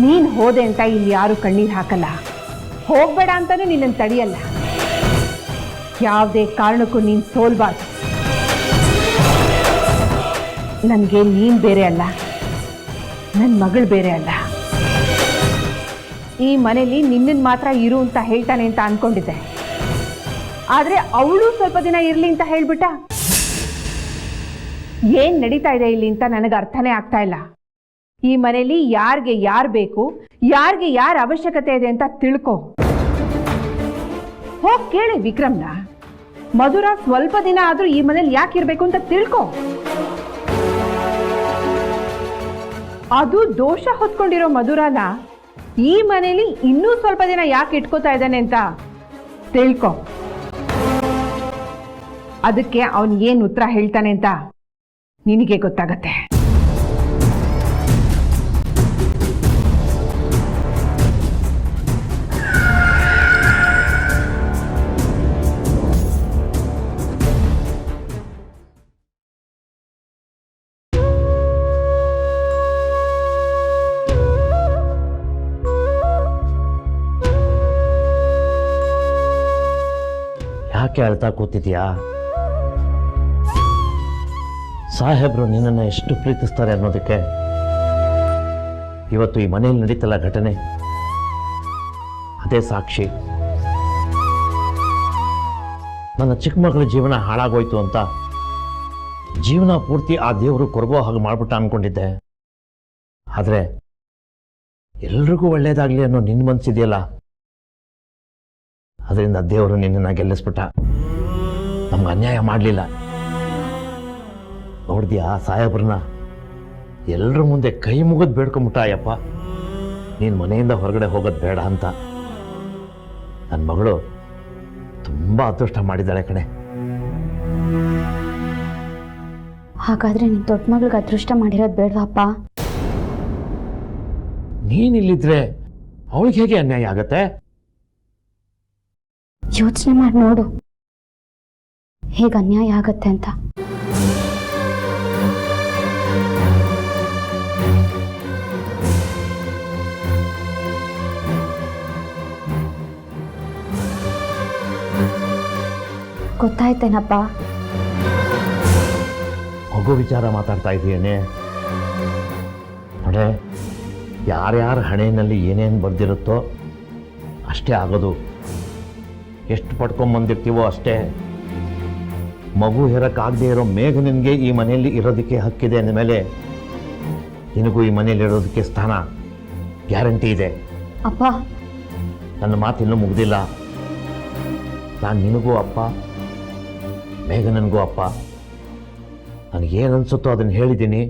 ನೀನು ಹೋದೆ ಅಂತ ಇಲ್ಲಿ ಯಾರು ಕಣ್ಣೀರು ಹಾಕಲ್ಲ, ಹೋಗಬೇಡ ಅಂತಾನೂ ನಿನ್ನನ್ನು ತಡೆಯಲ್ಲ. ಯಾವುದೇ ಕಾರಣಕ್ಕೂ ನೀನು ಸೋಲ್ಬಾರ್ದು. ನನಗೆ ನೀನು ಬೇರೆ ಅಲ್ಲ, ನನ್ನ ಮಗಳು ಬೇರೆ ಅಲ್ಲ. ಈ ಮನೇಲಿ ನಿನ್ನನ್ನು ಮಾತ್ರ ಇರು ಅಂತ ಹೇಳ್ತಾನೆ ಅಂತ ಅಂದ್ಕೊಂಡಿದ್ದೆ, ಆದರೆ ಅವಳು ಸ್ವಲ್ಪ ದಿನ ಇರಲಿ ಅಂತ ಹೇಳ್ಬಿಟ್ಟ. ಏನು ನಡೀತಾ ಇದೆ ಇಲ್ಲಿ ಅಂತ ನನಗೆ ಅರ್ಥನೇ ಆಗ್ತಾ ಇಲ್ಲ. ಈ ಮನೇಲಿ ಯಾರಿಗೆ ಯಾರು ಬೇಕು, ಯಾರಿಗೆ ಯಾರ ಅವಶ್ಯಕತೆ ಇದೆ ಅಂತ ತಿಳ್ಕೊ. ಹೋಗಿ ಕೇಳಿ ವಿಕ್ರಮ್ನ, ಮಧುರ ಸ್ವಲ್ಪ ದಿನ ಆದರೂ ಈ ಮನೇಲಿ ಯಾಕೆ ಇರಬೇಕು ಅಂತ ತಿಳ್ಕೊ. ಅದು ದೋಷ ಹೊತ್ಕೊಂಡಿರೋ ಮಧುರನ ಈ ಮನೇಲಿ ಇನ್ನೂ ಸ್ವಲ್ಪ ದಿನ ಯಾಕೆ ಇಟ್ಕೋತಾ ಇದ್ದಾನೆ ಅಂತ ತಿಳ್ಕೊ. ಅದಕ್ಕೆ ಅವನು ಏನು ಉತ್ತರ ಹೇಳ್ತಾನೆ ಅಂತ ನಿನಗೆ ಗೊತ್ತಾಗತ್ತೆ. ಯಾಕೆ ಅಳ್ತಾ ಕೂತಿದ್ಯಾ? ಸಾಹೇಬ್ರು ನಿನ್ನನ್ನು ಎಷ್ಟು ಪ್ರೀತಿಸ್ತಾರೆ ಅನ್ನೋದಕ್ಕೆ ಇವತ್ತು ಈ ಮನೆಯಲ್ಲಿ ನಡೀತಲ್ಲ ಘಟನೆ, ಅದೇ ಸಾಕ್ಷಿ. ನನ್ನ ಚಿಕ್ಕ ಮಗಳ ಜೀವನ ಹಾಳಾಗೋಯ್ತು ಅಂತ ಜೀವನ ಪೂರ್ತಿ ಆ ದೇವರು ಕೊರಗೋ ಹಾಗೆ ಮಾಡ್ಬಿಟ್ಟ ಅನ್ಕೊಂಡಿದ್ದೆ. ಆದರೆ ಎಲ್ರಿಗೂ ಒಳ್ಳೇದಾಗ್ಲಿ ಅನ್ನೋ ನಿನ್ನ ಮನಸ್ಸಿದೆಯಲ್ಲ, ಅದರಿಂದ ದೇವರು ನಿನ್ನನ್ನು ಗೆಲ್ಲಿಸ್ಬಿಟ್ಟ. ನಮ್ಗೆ ಅನ್ಯಾಯ ಮಾಡಲಿಲ್ಲ. ನೋಡಿದ್ಯಾ ಸಾಹೇಬ್ರನ್ನ ಎಲ್ಲರ ಮುಂದೆ ಕೈ ಮುಗಿದು ಬೇಡ್ಕೊಂಬಿಟ್ಟ, ಅಯ್ಯಪ್ಪ ನೀನು ಮನೆಯಿಂದ ಹೊರಗಡೆ ಹೋಗೋದು ಬೇಡ ಅಂತ. ನನ್ನ ಮಗಳು ತುಂಬ ಅದೃಷ್ಟ ಮಾಡಿದ್ದಾಳೆ ಕಣೆ. ಹಾಗಾದ್ರೆ ನಿನ್ನ ದೊಡ್ಡ ಮಗಳಿಗೆ ಅದೃಷ್ಟ ಮಾಡಿರೋದು ಬೇಡವಪ್ಪ? ನೀನಿಲ್ಲಿದ್ರೆ ಅವಳಿಗೆ ಹೇಗೆ ಅನ್ಯಾಯ ಆಗತ್ತೆ? ಯೋಚನೆ ಮಾಡಿ ನೋಡು ಹೇಗೆ ಅನ್ಯಾಯ ಆಗತ್ತೆ ಅಂತ. ಗೊತ್ತಾಯ್ತೇನಪ್ಪ? ಮಗು ವಿಚಾರ ಮಾತಾಡ್ತಾ ಇದೀಯೇನೆ? ನೋಡೆ, ಯಾರ್ಯಾರ ಹಣೆಯಲ್ಲಿ ಏನೇನು ಬರ್ದಿರುತ್ತೋ ಅಷ್ಟೇ ಆಗೋದು. ಎಷ್ಟು ಪಡ್ಕೊಂಬಂದಿರ್ತೀವೋ ಅಷ್ಟೇ. ಮಗು ಹೆರಕ್ಕಾಗದೇ ಇರೋ ಮೇಘ ನಿನಗೆ ಈ ಮನೆಯಲ್ಲಿ ಇರೋದಕ್ಕೆ ಹಕ್ಕಿದೆ ಅಂದಮೇಲೆ ನಿನಗೂ ಈ ಮನೆಯಲ್ಲಿ ಇರೋದಕ್ಕೆ ಸ್ಥಾನ ಗ್ಯಾರಂಟಿ ಇದೆ. ಅಪ್ಪ, ನನ್ನ ಮಾತಿನ್ನೂ ಮುಗ್ದಿಲ್ಲ. ನಾನು ನಿನಗೂ ಅಪ್ಪ, ಮೇಘ ನನಗೂ ಅಪ್ಪ. ನನಗೇನು ಅನ್ಸುತ್ತೋ ಅದನ್ನು ಹೇಳಿದ್ದೀನಿ,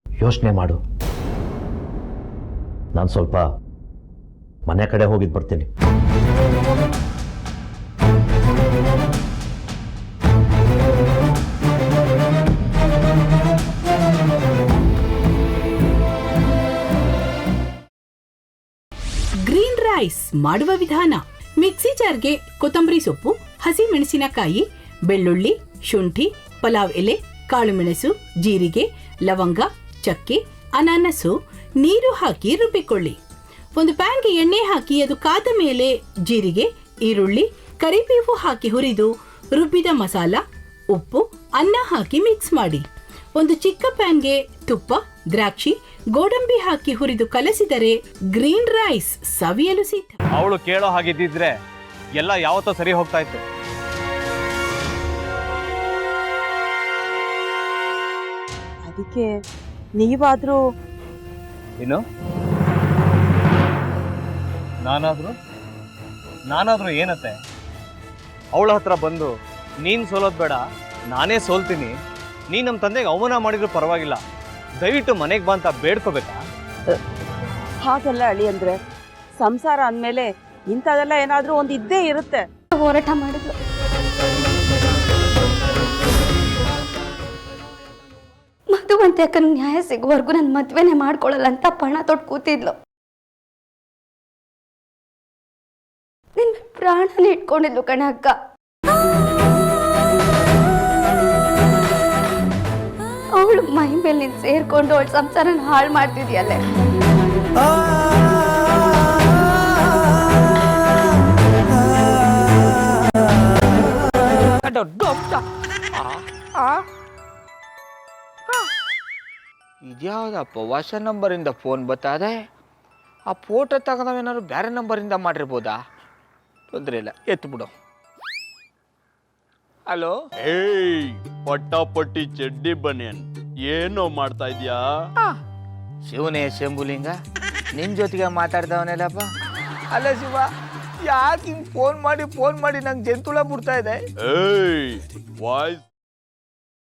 ಯೋಚನೆ ಮಾಡು. ನಾನು ಸ್ವಲ್ಪ ಮನೆ ಕಡೆ ಹೋಗಿದ್ದು ಬರ್ತೀನಿ. ಗ್ರೀನ್ ರೈಸ್ ಮಾಡುವ ವಿಧಾನ: ಮಿಕ್ಸಿ ಜಾರ್ಗೆ ಕೊತ್ತಂಬರಿ ಸೊಪ್ಪು, ಹಸಿ ಮೆಣಸಿನಕಾಯಿ, ಬೆಳ್ಳುಳ್ಳಿ, ಶುಂಠಿ, ಪಲಾವ್ ಎಲೆ, ಕಾಳುಮೆಣಸು, ಜೀರಿಗೆ, ಲವಂಗ, ಚಕ್ಕೆ, ಅನಾನಸು, ನೀರು ಹಾಕಿ ರುಬ್ಬಿಕೊಳ್ಳಿ. ಒಂದು ಪ್ಯಾನ್ಗೆ ಎಣ್ಣೆ ಹಾಕಿ ಅದು ಕಾದ ಮೇಲೆ ಜೀರಿಗೆ, ಈರುಳ್ಳಿ, ಕರಿಬೇವು ಹಾಕಿ ಹುರಿದು ರುಬ್ಬಿದ ಮಸಾಲ, ಉಪ್ಪು, ಅನ್ನ ಹಾಕಿ ಮಿಕ್ಸ್ ಮಾಡಿ. ಒಂದು ಚಿಕ್ಕ ಪ್ಯಾನ್ಗೆ ತುಪ್ಪ, ದ್ರಾಕ್ಷಿ, ಗೋಡಂಬಿ ಹಾಕಿ ಹುರಿದು ಕಲಸಿದರೆ ಗ್ರೀನ್ ರೈಸ್ ಸವಿಯಲು ಸಿದ್ಧ. ಅವಳು ಕೇಳೋ ಹಾಗಿದ್ದಿದ್ರೆ ಎಲ್ಲ ಯಾವತ್ತೋ ಸರಿ ಹೋಗ್ತಾ ಇತ್ತು. ಅದಕ್ಕೆ ನೀವಾದ್ರೂ ಏನು? ನಾನಾದ್ರೂ ಏನತ್ತೆ? ಅವಳ ಹತ್ರ ಬಂದು ನೀನು ಸೋಲೋದು ಬೇಡ, ನಾನೇ ಸೋಲ್ತೀನಿ, ನೀನು ನಮ್ಮ ತಂದೆಗೆ ಅವಮಾನ ಮಾಡಿದ್ರು ಪರವಾಗಿಲ್ಲ, ದಯವಿಟ್ಟು ಮನೆಗೆ ಬಾ ಅಂತ ಬೇಡ್ಕೋಬೇಕಾ? ಹಾಗೆಲ್ಲ ಅಳಿ ಅಂದ್ರೆ ಸಂಸಾರ ಅಂದಮೇಲೆ ಇಂಥದೆಲ್ಲ ಏನಾದ್ರೂ ಒಂದು ಇದ್ದೇ ಇರುತ್ತೆ. ಹೋರಾಟ ಮಾಡಿದ್ಲು. ಮಧುವಂತೆ ಯಾಕಂದ್ರೆ ನ್ಯಾಯ ಸಿಗುವವರೆಗೂ ನನ್ನ ಮದ್ವೆನೇ ಮಾಡ್ಕೊಳ್ಳಲ್ಲ ಅಂತ ಪಣ ತೊಟ್ಟು ಕೂತಿದ್ಲು. ನಿನ್ನ ಪ್ರಾಣನೇ ಇಟ್ಕೊಂಡಿದ್ಲು ಕಣೆ ಅಕ್ಕ. ಅವಳು ಅವಳು ಮೈ ಮೇಲೆ ನೀನು ಸೇರ್ಕೊಂಡು ಅವಳ ಸಂಸಾರನ ಹಾಳು ಮಾಡ್ತಿದ್ಯಲ್ಲೇ. ಇದ್ಯಾವುದಪ್ಪ ಹೊಸ ನಂಬರಿಂದ ಫೋನ್ ಬರ್ತದೆ. ಆ ಫೋಟೋ ತಗೊಂಡವೇನಾದ್ರು ಬೇರೆ ನಂಬರಿಂದ ಮಾಡಿರ್ಬೋದಾ? ತೊಂದರೆ ಇಲ್ಲ, ಎತ್ತು ಬಿಡು. ಹಲೋ, ಏಯ್ ಪಟ್ಟಾಪಟ್ಟಿ ಚಡ್ಡಿ ಬನಿಯನ್, ಏನೋ ಮಾಡ್ತಾ ಇದ್ಯಾ? ಶಿವನೇ ಶಂಭುಲಿಂಗ, ನಿನ್ ಜೊತೆಗೆ ಮಾತಾಡ್ದವನೇಲಪ್ಪ. ಅಲ್ಲ ಶಿವ, ಯಾಕೆ ಹಿಂಗ್ ಫೋನ್ ಮಾಡಿ ನಂಗೆ ಜಂತುಳ ಬಿಡ್ತಾ ಇದೆ? ಏಯ್ ವಾಯ್ಸ್